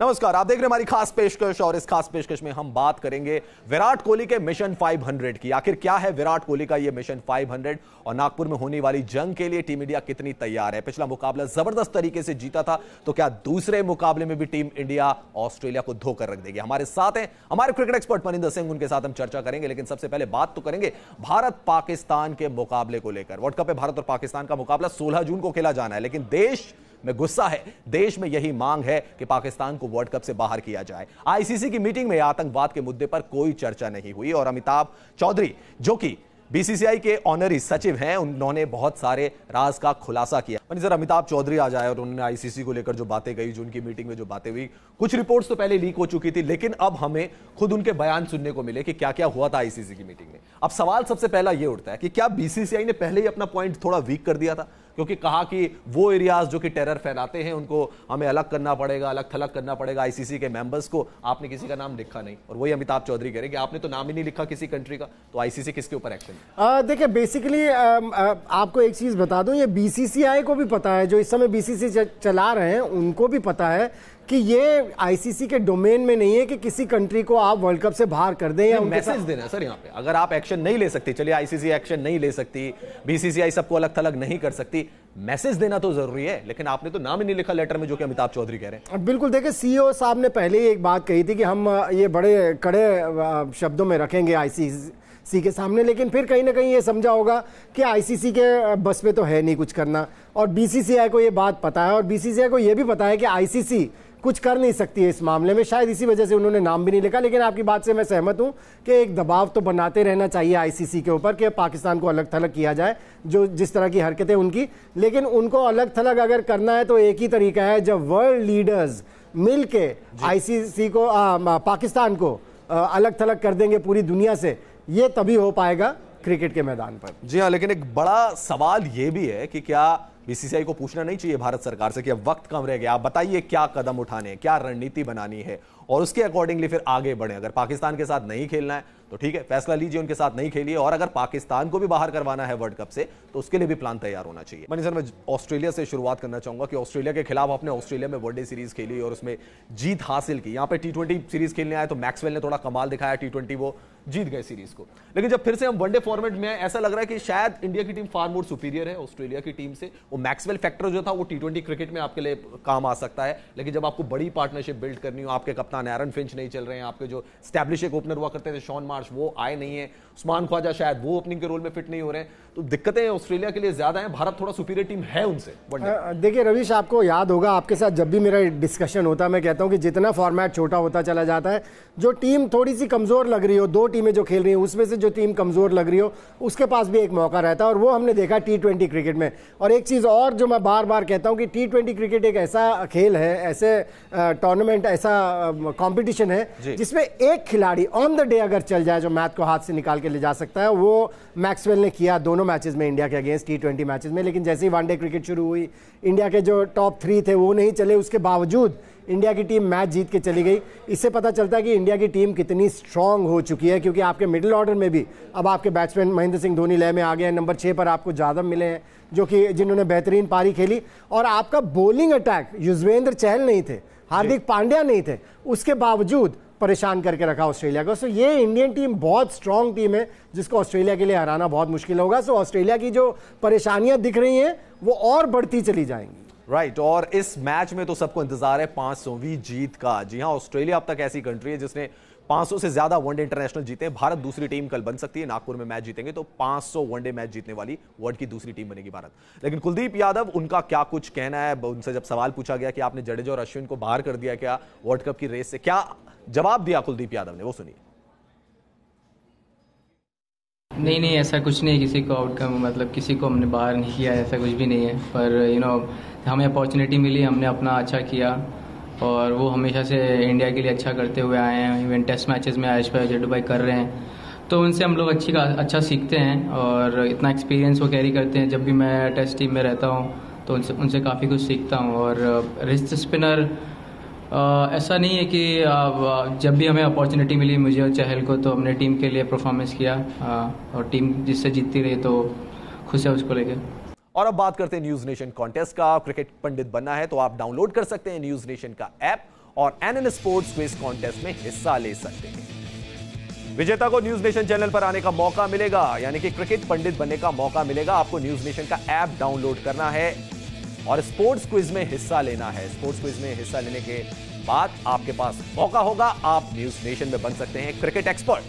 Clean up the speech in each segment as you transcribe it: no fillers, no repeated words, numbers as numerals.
नमस्कार, आप देख रहे हैं हमारी खास पेशकश और इस खास पेशकश में हम बात करेंगे विराट कोहली के मिशन 500 की। आखिर क्या है विराट कोहली का यह मिशन 500 और नागपुर में होने वाली जंग के लिए टीम इंडिया कितनी तैयार है। पिछला मुकाबला जबरदस्त तरीके से जीता था, तो क्या दूसरे मुकाबले में भी टीम इंडिया ऑस्ट्रेलिया को धोकर रख देगी। हमारे साथ हैं हमारे क्रिकेट एक्सपर्ट मनिंदर सिंह, उनके साथ हम चर्चा करेंगे। लेकिन सबसे पहले बात तो करेंगे भारत पाकिस्तान के मुकाबले को लेकर। वर्ल्ड कप में भारत और पाकिस्तान का मुकाबला 16 जून को खेला जाना है, लेकिन देश में गुस्सा है, देश में यही मांग है कि पाकिस्तान को वर्ल्ड कप से बाहर किया जाए। आईसीसी की मीटिंग में आतंकवाद के मुद्दे पर कोई चर्चा नहीं हुई और अमिताभ चौधरी, जो कि बीसीसीआई के ऑनरी सचिव हैं, उन्होंने बहुत सारे राज का खुलासा किया। सर, अमिताभ चौधरी आ जाए और उन्होंने आईसीसी को लेकर जो बातें कही, जो उनकी मीटिंग में जो बातें हुई, कुछ रिपोर्ट्स तो पहले लीक हो चुकी थी, लेकिन अब हमें खुद उनके बयान सुनने को मिले कि क्या क्या हुआ था आईसीसी की मीटिंग में। अब सवाल सबसे पहला यह उठता है कि क्या बीसीसीआई ने पहले ही अपना पॉइंट थोड़ा वीक कर दिया था, क्योंकि कहा कि वो एरियाज जो कि टेरर फैलाते हैं उनको हमें अलग करना पड़ेगा, अलग थलग करना पड़ेगा आईसीसी के मेंबर्स को। आपने किसी का नाम लिखा नहीं, और वही अमिताभ चौधरी कह रहे हैं कि आपने तो नाम ही नहीं लिखा किसी कंट्री का, तो आईसीसी किसके ऊपर एक्शन। देखिए, बेसिकली आपको एक चीज बता दूं, ये बीसीसीआई को भी पता है, जो इस समय बीसीसी चला रहे हैं उनको भी पता है कि ये आईसीसी के डोमेन में नहीं है कि किसी कंट्री को आप वर्ल्ड कप से बाहर कर दें या मैसेज देना। सर, यहाँ पे अगर आप एक्शन नहीं ले सकती, चलिए आईसीसी एक्शन नहीं ले सकती, बीसीसीआई सबको अलग थलग नहीं कर सकती, मैसेज देना तो जरूरी है, लेकिन आपने तो नाम ही नहीं लिखा लेटर में, जो कि अमिताभ चौधरी कह रहे हैं। बिल्कुल, देखिए सीईओ साहब ने पहले ही एक बात कही थी कि हम ये बड़े कड़े शब्दों में रखेंगे आईसीसी के सामने, लेकिन फिर कहीं ना कहीं ये समझा होगा कि आईसीसी के बस में तो है नहीं कुछ करना, और बीसीसीआई को ये बात पता है, और बीसीसीआई को ये भी पता है कि आईसीसी कुछ कर नहीं सकती है इस मामले में। शायद इसी वजह से उन्होंने नाम भी नहीं लिखा। लेकिन आपकी बात से मैं सहमत हूं कि एक दबाव तो बनाते रहना चाहिए आईसीसी के ऊपर कि पाकिस्तान को अलग थलग किया जाए, जो जिस तरह की हरकतें उनकी। लेकिन उनको अलग थलग अगर करना है तो एक ही तरीका है, जब वर्ल्ड लीडर्स मिल के आईसीसी को पाकिस्तान को अलग थलग कर देंगे पूरी दुनिया से, ये तभी हो पाएगा क्रिकेट के मैदान पर। जी हाँ, लेकिन एक बड़ा सवाल यह भी है कि क्या बीसीसीआई को पूछना नहीं चाहिए भारत सरकार से कि अब वक्त कम रह गया, आप बताइए क्या कदम उठाने हैं, क्या रणनीति बनानी है, और उसके अकॉर्डिंगली फिर आगे बढ़े। अगर पाकिस्तान के साथ नहीं खेलना है तो ठीक है, फैसला लीजिए, उनके साथ नहीं खेलिए, और अगर पाकिस्तान को भी बाहर करवाना है वर्ल्ड कप से तो उसके लिए भी प्लान तैयार होना चाहिए। मनी सर, मैं ऑस्ट्रेलिया से शुरुआत करना चाहूंगा कि ऑस्ट्रेलिया के खिलाफ आपने ऑस्ट्रेलिया में वनडे सीरीज खेली और उसमें जीत हासिल की। यहाँ पे टी20 सीरीज खेलने आए तो मैक्सवेल ने थोड़ा कमाल दिखाया, टी20 वो जीत गए सीरीज को। लेकिन जब फिर से हम वनडे फॉर्मेट में ऐसा लग रहा है कि शायद इंडिया की टीम फार मोर सुपीरियर है ऑस्ट्रेलिया की टीम से। वो मैक्सवेल फैक्टर जो था वो टी20 क्रिकेट में आपके लिए काम आ सकता है, लेकिन जब आपको बड़ी पार्टनरशिप बिल्ड करनी हो, आपके कप्तान एरन फिंच नहीं चल रहे हैं, आपके जो स्टैब्लिश एक ओपनर हुआ करते थे शॉन मार्श वो आए नहीं है, उस्मान ख्वाजा शायद वो ओपनिंग के रोल में फिट नहीं हो रहे हैं, तो दिक्कतें ऑस्ट्रेलिया के लिए ज्यादा हैं। भारत थोड़ा सुपीरियर टीम है उनसे। देखिए रवीश, आपको याद होगा, आपके साथ जब भी मेरा डिस्कशन होता है मैं कहता हूं कि जितना फॉर्मेट छोटा होता चला जाता है, जो टीम थोड़ी सी कमजोर लग रही हो, दो टीमें जो खेल रही हैं उसमें से जो टीम कमजोर लग रही हो उसके पास भी एक मौका रहता है, और वो हमने देखा टी20 क्रिकेट में। और एक चीज और जो मैं बार बार कहता हूं कि टी20 क्रिकेट एक ऐसा खेल है, ऐसे टूर्नामेंट, ऐसा कॉम्पिटिशन है जिसमें एक खिलाड़ी ऑन द डे अगर चल जाए, जो मैच को हाथ से निकाल के ले जा सकता है, वो मैक्सवेल ने किया दोनों मैचेस में इंडिया के अगेंस्ट टी20 मैचेस में। लेकिन जैसे ही वनडे क्रिकेट शुरू हुई, इंडिया के जो टॉप 3 थे वो नहीं चले, उसके बावजूद इंडिया की टीम मैच जीत के चली गई। इससे पता चलता है कि इंडिया की टीम कितनी स्ट्रांग हो चुकी है, क्योंकि आपके मिडिल ऑर्डर में भी अब आपके बैट्समैन महेंद्र सिंह धोनी लय में आ गए हैं, नंबर 6 पर आपको जादव मिले हैं जो कि जिन्होंने बेहतरीन पारी खेली, और आपका बॉलिंग अटैक युजवेंद्र चहल नहीं थे, हार्दिक पांड्या नहीं थे, उसके बावजूद परेशान करके रखा ऑस्ट्रेलिया को। सो ये इंडियन टीम बहुत स्ट्रांग टीम है जिसको ऑस्ट्रेलिया के लिए हराना बहुत मुश्किल होगा। सो ऑस्ट्रेलिया की जो परेशानियां दिख रही हैं वो और बढ़ती चली जाएंगी। राइट, और इस मैच में तो सबको इंतजार है 500वीं जीत का। जी हां, ऑस्ट्रेलिया अब तक ऐसी कंट्री है जिसने 500 से ज्यादा वनडे इंटरनेशनल जीते हैं। भारत दूसरी टीम कल बन सकती है, नागपुर में मैच जीतेंगे तो 500 वनडे मैच जीतने वाली वर्ल्ड की दूसरी टीम बनेगी भारत। लेकिन कुलदीप यादव, उनका क्या कुछ कहना है, उनसे जब सवाल पूछा गया कि आपने जडेजा और अश्विन को बाहर कर दिया क्या वर्ल्ड कप की रेस से, क्या जवाब दिया कुलदीप यादव ने, वो सुनिए। नहीं, ऐसा कुछ नहीं, किसी को आउटकम मतलब किसी को हमने बाहर नहीं किया, ऐसा कुछ भी नहीं है। पर हमें अपॉर्चुनिटी मिली, हमने अपना अच्छा किया, और वो हमेशा से इंडिया के लिए अच्छा करते हुए आए हैं। इवन टेस्ट मैचेस में आयुष भाई, जड्डू भाई कर रहे हैं, तो उनसे हम लोग अच्छा सीखते हैं, और इतना एक्सपीरियंस वो कैरी करते हैं। जब भी मैं टेस्ट टीम में रहता हूँ तो उनसे काफ़ी कुछ सीखता हूँ। और रिस्ट स्पिनर ऐसा नहीं है कि जब भी हमें अपॉर्चुनिटी मिली, मुझे और चहल को, तो हमने टीम के लिए परफॉर्मेंस किया, और टीम जिससे जीतती रही तो खुश है उसको लेकर। और अब बात करते हैं न्यूज नेशन कॉन्टेस्ट का। क्रिकेट पंडित बनना है तो आप डाउनलोड कर सकते हैं न्यूज नेशन का ऐप और NN स्पोर्ट्स क्विज कॉन्टेस्ट में हिस्सा ले सकते हैं। विजेता को न्यूज नेशन चैनल पर आने का मौका मिलेगा, यानी कि क्रिकेट पंडित बनने का मौका मिलेगा। आपको न्यूज नेशन का ऐप डाउनलोड करना है और स्पोर्ट्स क्विज में हिस्सा लेना है। स्पोर्ट्स क्विज में हिस्सा लेने के बाद आपके पास मौका होगा, आप न्यूज नेशन में बन सकते हैं क्रिकेट एक्सपर्ट।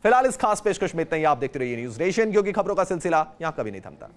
फिलहाल इस खास पेशकश में इतना ही। आप देखते रहिए न्यूज नेशन, क्योंकि खबरों का सिलसिला यहां कभी नहीं थमता।